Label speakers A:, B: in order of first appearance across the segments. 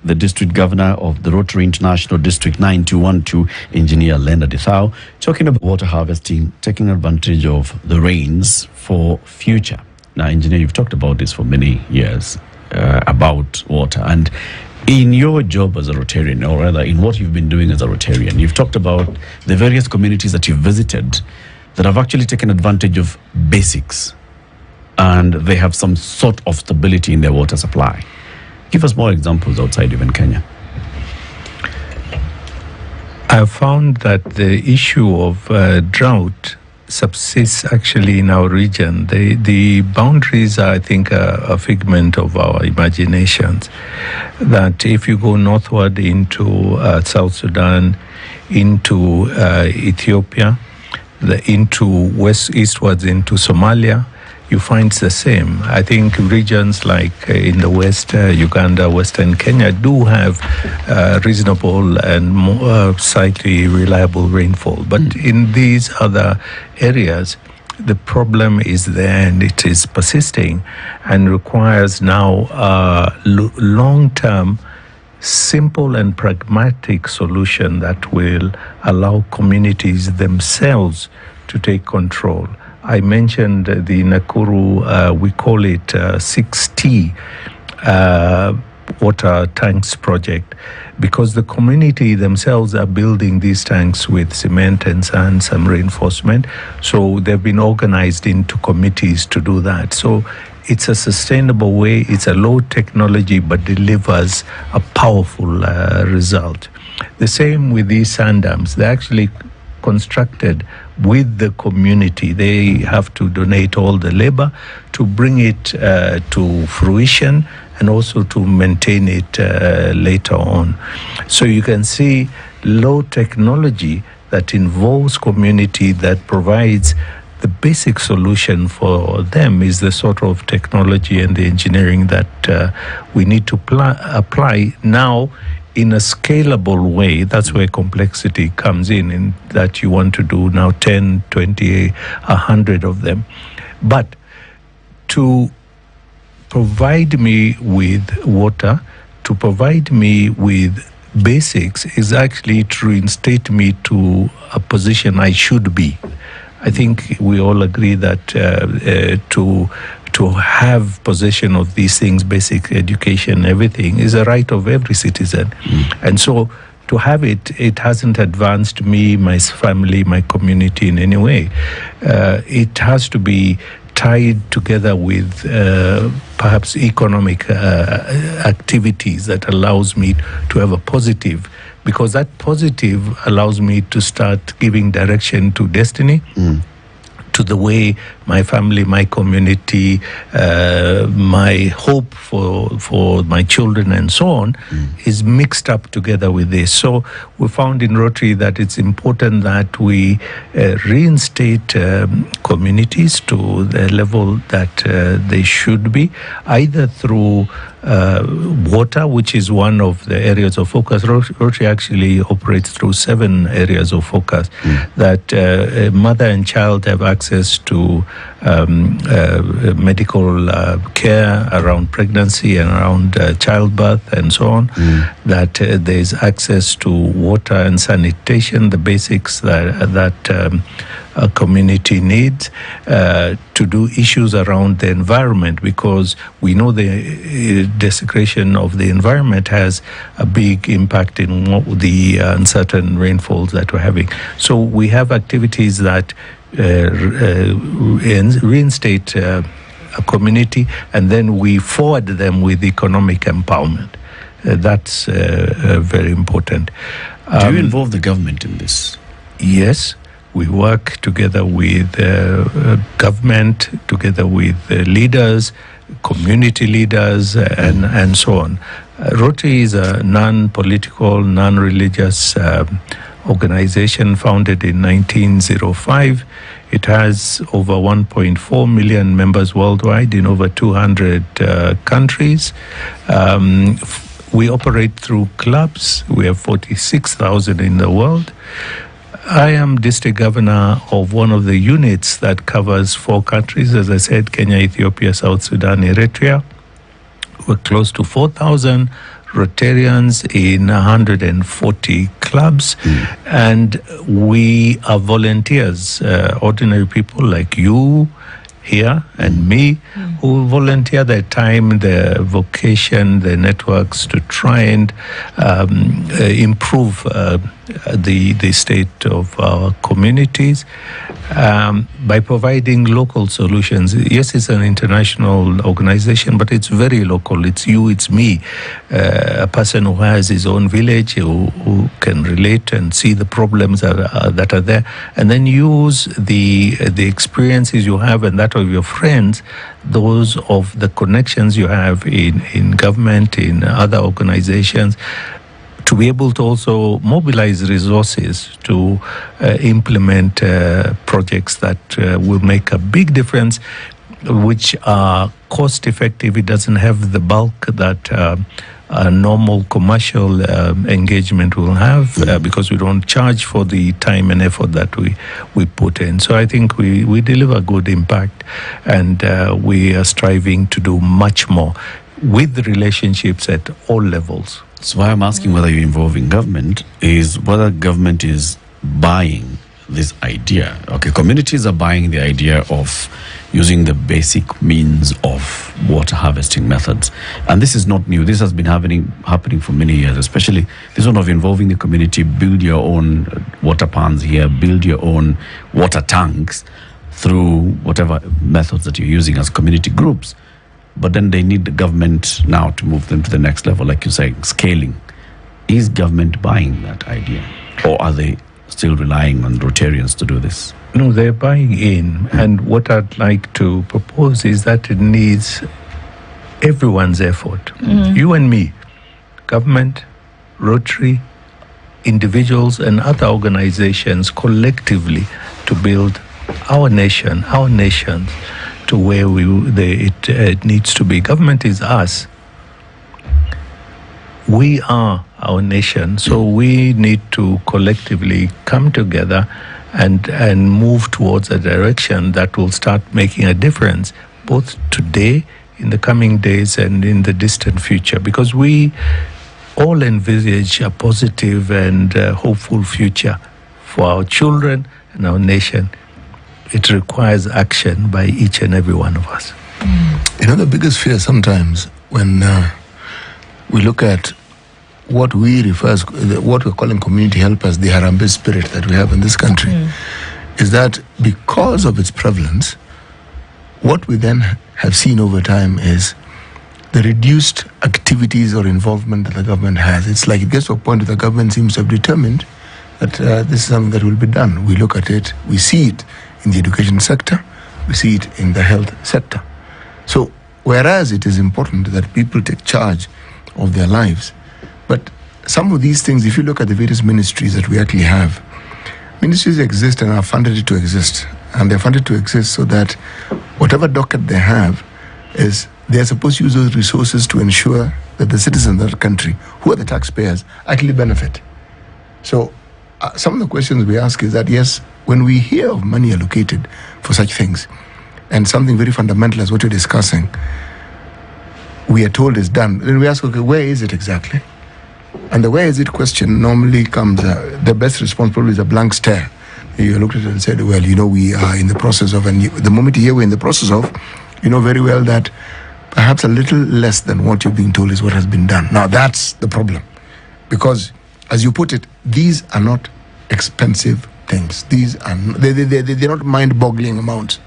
A: the District Governor of the Rotary International District 9212, Engineer Leonard Ithao, talking about water harvesting, taking advantage of the rains for future. Now, Engineer, you've talked about this for many years, about water. And in your job as a Rotarian, or rather in what you've been doing as a Rotarian, you've talked about the various communities that you've visited that have actually taken advantage of basics, and they have some sort of stability in their water supply. Give us more examples outside even Kenya.
B: I found that the issue of drought subsists actually in our region. The boundaries are, I think, a figment of our imaginations. That if you go northward into South Sudan, into Ethiopia, eastwards into Somalia, you find the same. I think regions like in the west, Uganda, Western Kenya do have reasonable and more, slightly reliable rainfall. But in these other areas, the problem is there and it is persisting and requires now long-term, simple and pragmatic solution that will allow communities themselves to take control. I mentioned the Nakuru, we call it 6T water tanks project, because the community themselves are building these tanks with cement and sand, some reinforcement. So they've been organized into committees to do that. So it's a sustainable way, it's a low technology, but delivers a powerful result. The same with these sand dams. They're actually constructed with the community. They have to donate all the labor to bring it to fruition and also to maintain it later on. So you can see low technology that involves community, that provides the basic solution for them, is the sort of technology and the engineering that we need to apply now in a scalable way. That's where complexity comes in that you want to do now 10, 20, 100 of them. But to provide me with water, to provide me with basics, is actually to reinstate me to a position I should be. I think we all agree that to have possession of these things, basic education, everything, is a right of every citizen. And so to have it, it hasn't advanced me, my family, my community in any way. It has to be tied together with perhaps economic activities that allows me to have a positive, because that positive allows me to start giving direction to destiny, to the way my family, my community, my hope for my children and so on is mixed up together with this. So we found in Rotary that it's important that we reinstate communities to the level that they should be, either through water, which is one of the areas of focus. Rotary actually operates through 7 areas of focus, that mother and child have access to medical care around pregnancy and around childbirth and so on, that there's access to water and sanitation, the basics that a community needs, to do issues around the environment, because we know the desecration of the environment has a big impact in the uncertain rainfalls that we're having. So we have activities that reinstate a community, and then we forward them with economic empowerment. That's very important.
A: Do you involve the government in this?
B: Yes. We work together with government, together with leaders, community leaders, and so on. Rotary is a non-political, non-religious organization founded in 1905. It has over 1.4 million members worldwide in over 200 countries. We operate through clubs. We have 46,000 in the world. I am district governor of one of the units that covers 4 countries, as I said, Kenya, Ethiopia, South Sudan, Eritrea. We're close to 4,000 Rotarians in 140 clubs, and we are volunteers, ordinary people like you here and me, who volunteer their time, their vocation, their networks to try and improve the state of our communities by providing local solutions. Yes, it's an international organization, but it's very local. It's you, it's me, a person who has his own village, who can relate and see the problems that are there, and then use the experiences you have and that of your friends, those of the connections you have in government, in other organizations, to be able to also mobilize resources to implement projects that will make a big difference, which are cost effective. It doesn't have the bulk that a normal commercial engagement will have because we don't charge for the time and effort that we put in. So I think we deliver good impact, and we are striving to do much more with relationships at all levels.
A: So why I'm asking whether you're involving government is whether government is buying this idea. Okay, communities are buying the idea of using the basic means of water harvesting methods. And this is not new. This has been happening for many years, especially this one of involving the community, build your own water ponds here, build your own water tanks through whatever methods that you're using as community groups. But then they need the government now to move them to the next level, like you say, scaling. Is government buying that idea? Or are they still relying on Rotarians to do this?
B: No, they're buying in. And what I'd like to propose is that it needs everyone's effort. You and me, government, Rotary, individuals and other organizations collectively to build our nation, our nations, to where it needs to be. Government is us. We are our nation, so we need to collectively come together and move towards a direction that will start making a difference, both today, in the coming days, and in the distant future, because we all envisage a positive and hopeful future for our children and our nation. It requires action by each and every one of us.
C: You know, the biggest fear sometimes when we look at what we're calling community helpers, the Harambee spirit that we have in this country, is that because of its prevalence, what we then have seen over time is the reduced activities or involvement that the government has. It's like it gets to a point that the government seems to have determined that this is something that will be done. We look at it, we see it in the education sector, we see it in the health sector. So, whereas it is important that people take charge of their lives, but some of these things, if you look at the various ministries that we actually have, ministries exist and are funded to exist. And they're funded to exist so that whatever docket they have is they're supposed to use those resources to ensure that the citizens of the country, who are the taxpayers, actually benefit. So, some of the questions we ask is that, yes, when we hear of money allocated for such things, and something very fundamental as what you're discussing, we are told is done, then we ask, okay, where is it exactly? And the where is it question normally comes, the best response probably is a blank stare. You looked at it and said, well, you know, we are in the process of, and the moment you hear we're in the process of, you know very well that perhaps a little less than what you're being told is what has been done. Now, that's the problem. Because, as you put it, these are not expensive things. These are they're not mind-boggling amounts.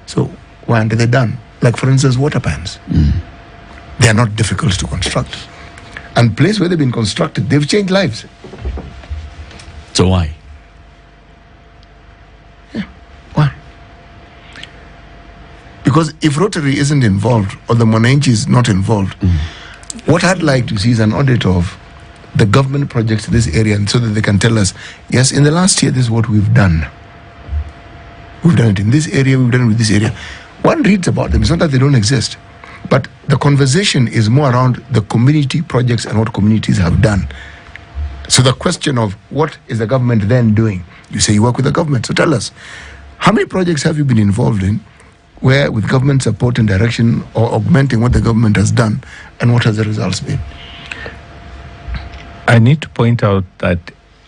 C: So why aren't they done? Like, for instance, water pans. They are not difficult to construct. And place where they've been constructed, they've changed lives.
A: So why?
C: Yeah, why? Because if Rotary isn't involved, or the Mwananchi is not involved, what I'd like to see is an audit of the government projects in this area, and so that they can tell us, yes, in the last year, this is what we've done. We've done it in this area, we've done it with this area. One reads about them. It's not that they don't exist. But the conversation is more around the community projects and what communities have done. So the question of what is the government then doing? You say you work with the government. So tell us, how many projects have you been involved in where with government support and direction or augmenting what the government has done, and what has the results been?
B: I need to point out that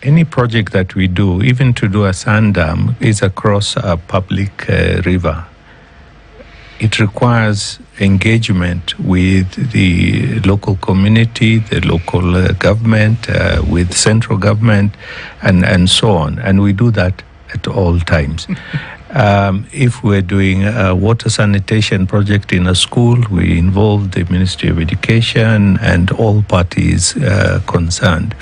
B: any project that we do, even to do a sand dam, is across a public river. It requires engagement with the local community, the local government, with central government, and so on. And we do that at all times. If we're doing a water sanitation project in a school, we involve the Ministry of Education and all parties concerned.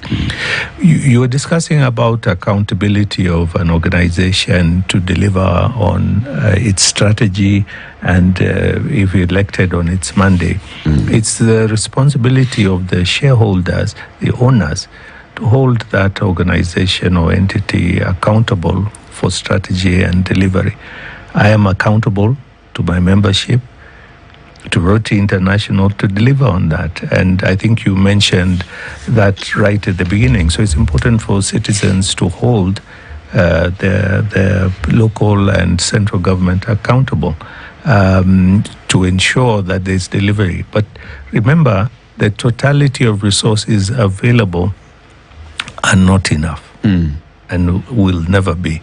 B: You were discussing about accountability of an organization to deliver on its strategy and if elected on its mandate. It's the responsibility of the shareholders, the owners, to hold that organization or entity accountable for strategy and delivery. I am accountable to my membership, to Rotary International, to deliver on that. And I think you mentioned that right at the beginning. So it's important for citizens to hold their local and central government accountable to ensure that there's delivery. But remember, the totality of resources available are not enough. And will never be,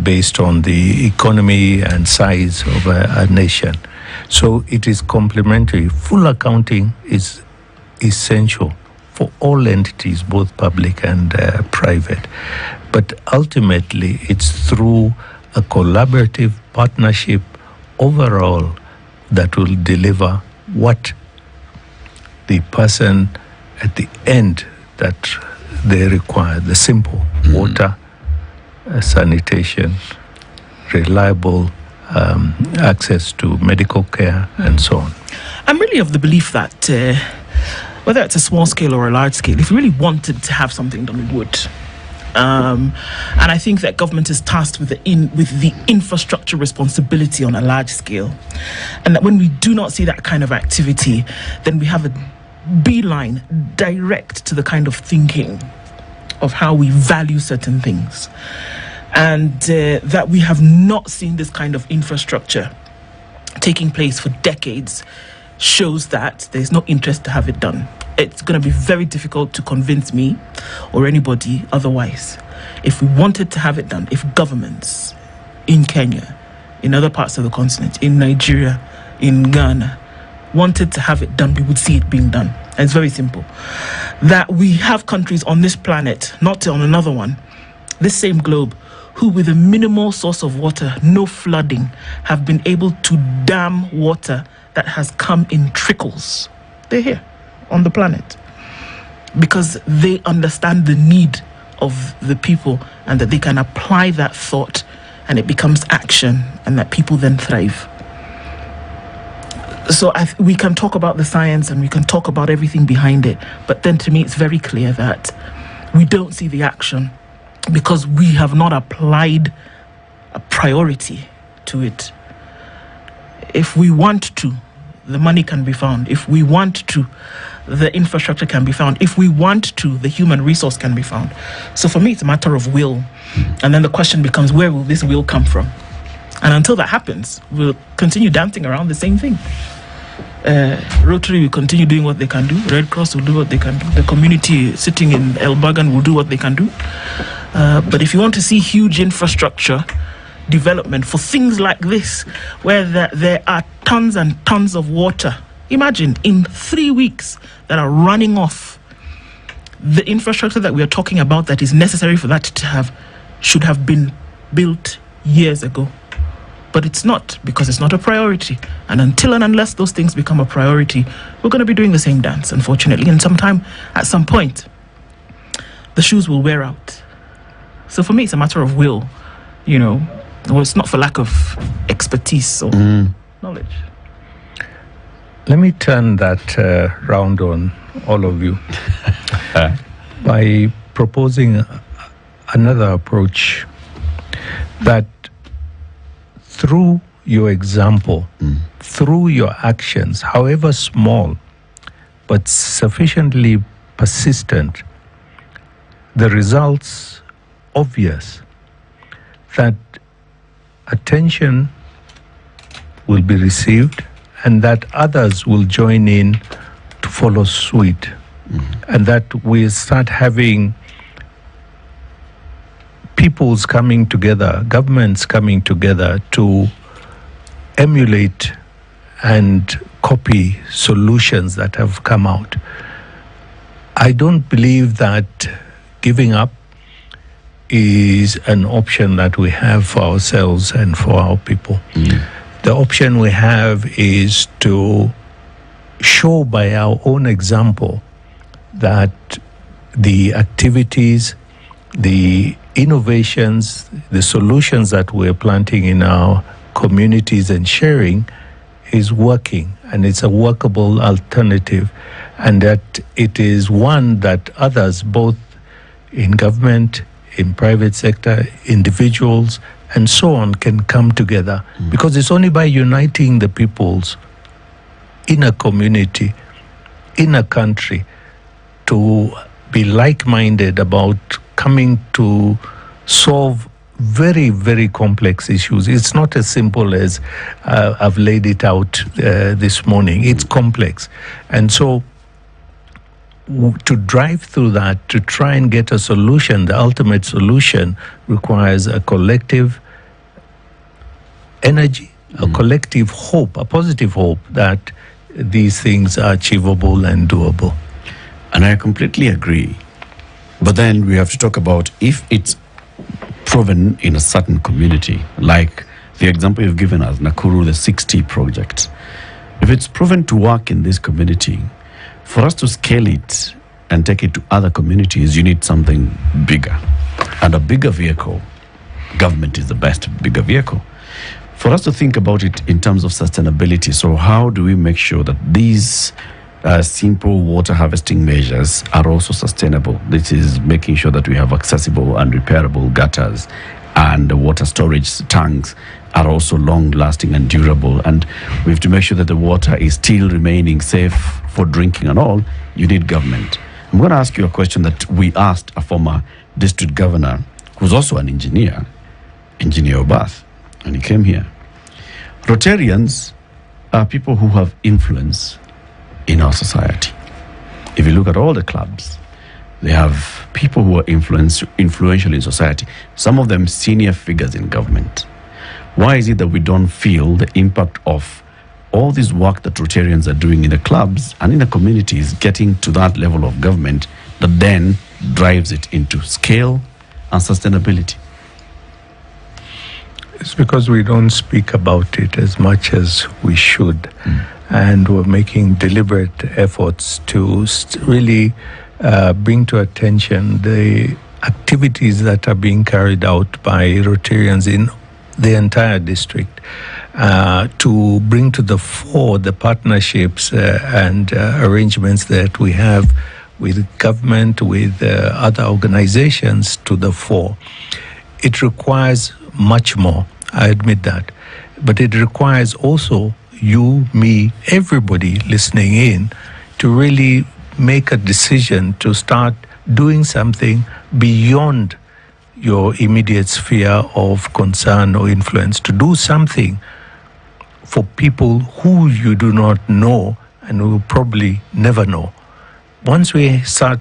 B: based on the economy and size of a nation. So it is complementary. Full accounting is essential for all entities, both public and private. But ultimately, it's through a collaborative partnership overall that will deliver what the person at the end that they require, the simple water, sanitation, reliable access to medical care, and so on.
D: I'm really of the belief that whether it's a small scale or a large scale, if we really wanted to have something done, we would. And I think that government is tasked with the infrastructure responsibility on a large scale. And that when we do not see that kind of activity, then we have a beeline direct to the kind of thinking of how we value certain things, and that we have not seen this kind of infrastructure taking place for decades shows that there's no interest to have it done. It's going to be very difficult to convince me or anybody otherwise. If we wanted to have it done, if governments in Kenya, in other parts of the continent, in Nigeria, in Ghana, wanted to have it done, we would see it being done. And it's very simple. That we have countries on this planet, not on another one, this same globe, who with a minimal source of water, no flooding, have been able to dam water that has come in trickles. They're here on the planet because they understand the need of the people and that they can apply that thought and it becomes action and that people then thrive. So we can talk about the science and we can talk about everything behind it, but then to me it's very clear that we don't see the action because we have not applied a priority to it. If we want to, the money can be found. If we want to, the infrastructure can be found. If we want to, the human resource can be found. So for me, it's a matter of will. And then the question becomes, where will this will come from? And until that happens, we'll continue dancing around the same thing. Rotary will continue doing what they can do. Red Cross will do what they can do. The community sitting in El Bagan will do what they can do. But if you want to see huge infrastructure development for things like this, where there are tons and tons of water, imagine in 3 weeks that are running off, the infrastructure that we are talking about that is necessary for that to have should have been built years ago. But it's not, because it's not a priority. And until and unless those things become a priority, we're going to be doing the same dance, unfortunately. And at some point, the shoes will wear out. So for me, it's a matter of will, Well, it's not for lack of expertise or knowledge.
B: Let me turn that round on all of you by proposing another approach that through your example, through your actions, however small, but sufficiently persistent, the results obvious, that attention will be received and that others will join in to follow suit and that we start having peoples coming together, governments coming together to emulate and copy solutions that have come out. I don't believe that giving up is an option that we have for ourselves and for our people. The option we have is to show by our own example that the activities, the innovations, the solutions that we're planting in our communities and sharing is working, and it's a workable alternative, and that it is one that others, both in government, in private sector, individuals, and so on, can come together. Because it's only by uniting the peoples in a community, in a country, to be like-minded about coming to solve very, very complex issues. It's not as simple as I've laid it out this morning. It's complex. And so to drive through that, to try and get a solution, the ultimate solution requires a collective energy, a collective hope, a positive hope that these things are achievable and doable.
A: And I completely agree. But then we have to talk about if it's proven in a certain community, like the example you've given us, Nakuru, the 60 project. If it's proven to work in this community, for us to scale it and take it to other communities, you need something bigger. And a bigger vehicle, government is the best bigger vehicle. For us to think about it in terms of sustainability, so how do we make sure that these simple water harvesting measures are also sustainable? This is making sure that we have accessible and repairable gutters, and the water storage tanks are also long-lasting and durable. And we have to make sure that the water is still remaining safe for drinking and all. You need government. I'm going to ask you a question that we asked a former district governor, who's also an engineer, Engineer Obath, and he came here. Rotarians are people who have influence in our society. If you look at all the clubs, they have people who are influential in society, some of them senior figures in government. Why is it that we don't feel the impact of all this work that Rotarians are doing in the clubs and in the communities getting to that level of government that then drives it into scale and sustainability?
B: It's because we don't speak about it as much as we should. And we're making deliberate efforts to really bring to attention the activities that are being carried out by Rotarians in the entire district, to bring to the fore the partnerships and arrangements that we have with government, with other organizations to the fore. It requires much more, I admit that, but it requires also you, me, everybody listening in to really make a decision to start doing something beyond your immediate sphere of concern or influence, to do something for people who you do not know and who will probably never know. Once we start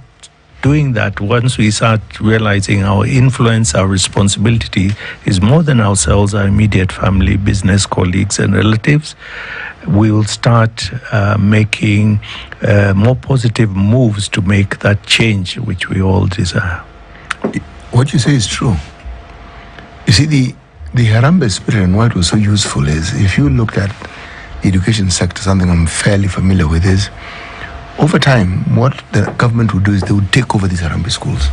B: doing that, once we start realizing our influence, our responsibility is more than ourselves, our immediate family, business, colleagues, and relatives, we will start making more positive moves to make that change which we all desire.
C: What you say is true. You see, the Harambee spirit and why it was so useful is, if you looked at the education sector, something I'm fairly familiar with is, over time, what the government would do is they would take over these Harambee schools.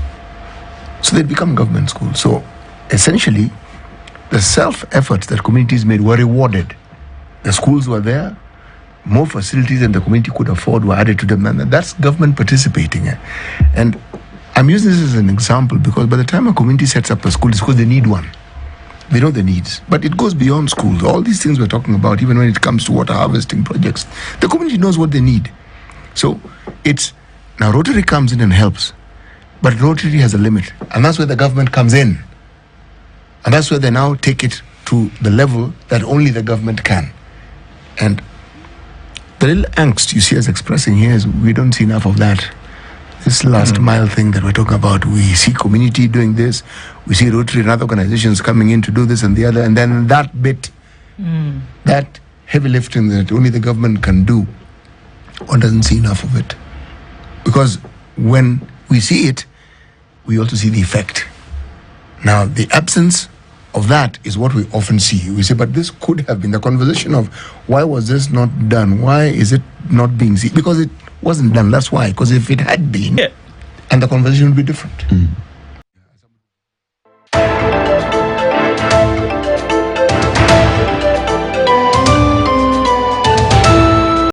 C: So they'd become government schools. So essentially, the self-efforts that communities made were rewarded. The schools were there, more facilities than the community could afford were added to them, and that's government participating. And I'm using this as an example because by the time a community sets up a school, it's because they need one. They know the needs. But it goes beyond schools. All these things we're talking about, even when it comes to water harvesting projects, the community knows what they need. So it's, now Rotary comes in and helps, but Rotary has a limit. And that's where the government comes in. And that's where they now take it to the level that only the government can. And the little angst you see us expressing here is we don't see enough of that. This last mile thing that we're talking about, we see community doing this, we see Rotary and other organizations coming in to do this and the other, and then that bit, that heavy lifting that only the government can do, one doesn't see enough of it. Because when we see it, we also see the effect. Now, the absence of that is what we often see. We say, but this could have been the conversation of why was this not done? Why is it not being seen? Because it wasn't done. That's why. Because if it had been, and the conversation would be different.